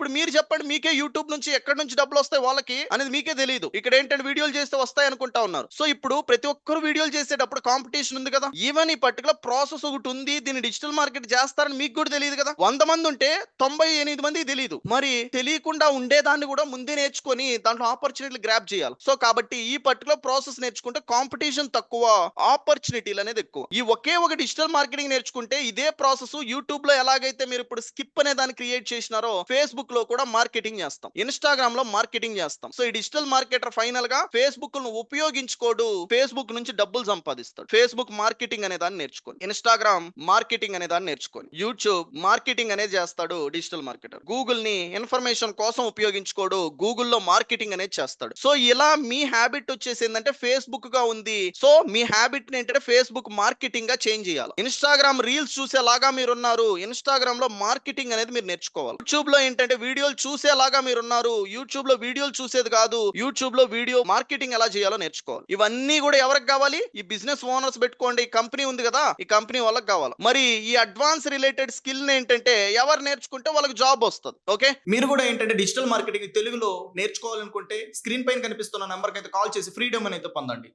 ఇప్పుడు మీరు చెప్పండి, మీకే యూట్యూబ్ నుంచి ఎక్కడి నుంచి డబ్బులు వస్తాయి వాళ్ళకి అనేది మీకే తెలియదు. ఇక్కడ ఏంటంటే వీడియోలు చేస్తే వస్తాయి అనుకుంటా ఉన్నారు. సో ఇప్పుడు ప్రతి ఒక్కరు వీడియోలు చేసేటప్పుడు కాంపిటీషన్ ఉంది కదా. ఈవెన్ ఈ పర్టికులర్ ప్రాసెస్ ఒకటి ఉంది, దీన్ని డిజిటల్ మార్కెట్ చేస్తారని మీకు కూడా తెలియదు కదా. 100 మంది ఉంటే 98 మందికి తెలియదు. మరి తెలియకుండా ఉండేదాన్ని కూడా ముందే నేర్చుకొని దాంట్లో ఆపర్చునిటీలు గ్రాప్ చేయాలి. సో కాబట్టి ఈ పర్టికులర్ ప్రాసెస్ నేర్చుకుంటే కాంపిటీషన్ తక్కువ, ఆపర్చునిటీలు అనేది ఎక్కువ. ఈ ఒకే ఒక డిజిటల్ మార్కెటింగ్ నేర్చుకుంటే ఇదే ప్రాసెస్ యూట్యూబ్ లో ఎలాగైతే మీరు ఇప్పుడు స్కిప్ అనే దాన్ని క్రియేట్ చేసినారో ఫేస్బుక్ లో కూడా మార్కెటింగ్ చేస్తాం, ఇన్స్టాగ్రామ్ లో మార్కెటింగ్ చేస్తాం. సో ఈ డిజిటల్ మార్కెటర్ ఫైనల్ గా ఫేస్బుక్ ను ఉపయోగించుకోడు, ఫేస్బుక్ నుంచి డబ్బులు సంపాదిస్తాడు. ఫేస్బుక్ మార్కెటింగ్ అనే దాన్ని నేర్చుకోండి, ఇన్స్టాగ్రామ్ మార్కెటింగ్ అనే దాన్ని నేర్చుకోండి, యూట్యూబ్ మార్కెటింగ్ అనేది చేస్తాడు డిజిటల్ మార్కెటర్. గూగుల్ ని ఇన్ఫర్మేషన్ కోసం ఉపయోగించుకోడు, గూగుల్లో మార్కెటింగ్ అనేది చేస్తాడు. సో ఇలా మీ హ్యాబిట్ వచ్చేసి ఏంటంటే ఫేస్బుక్ గా ఉంది. సో మీ హ్యాబిట్ ని ఏంటంటే ఫేస్బుక్ మార్కెటింగ్ గా చేంజ్ చేయాలి. ఇన్స్టాగ్రామ్ రీల్స్ చూసేలాగా మీరున్నారు, ఇన్స్టాగ్రామ్ లో మార్కెటింగ్ అనేది మీరు నేర్చుకోవాలి. యూట్యూబ్ లో ఏంటంటే వీడియోలు చూసేలాగా మీరున్నారు, యూట్యూబ్ లో వీడియోలు చూసేది కాదు, యూట్యూబ్ లో వీడియో మార్కెటింగ్ ఎలా చేయాలో నేర్చుకోవాలి. ఇవన్నీ కూడా ఎవరికి కావాలి? ఈ బిజినెస్ ఓనర్స్ పెట్టుకోండి, కంపెనీ ఉంది కదా, ఈ కంపెనీ వాళ్ళకి కావాలి. మరి ఈ అడ్వాన్స్ రిలేటెడ్ స్కిల్ ఏంటంటే ఎవరు నేర్చుకుంటే వాళ్ళకి జాబ్ వస్తుంది. ఓకే, మీరు కూడా ఏంటంటే డిజిటల్ మార్కెటింగ్ తెలుగులో నేర్చుకోవాలనుకుంటే స్క్రీన్ పైన కనిపిస్తున్న నెంబర్కి అయితే కాల్ చేసి ఫ్రీడమ్ అనేది పొందండి.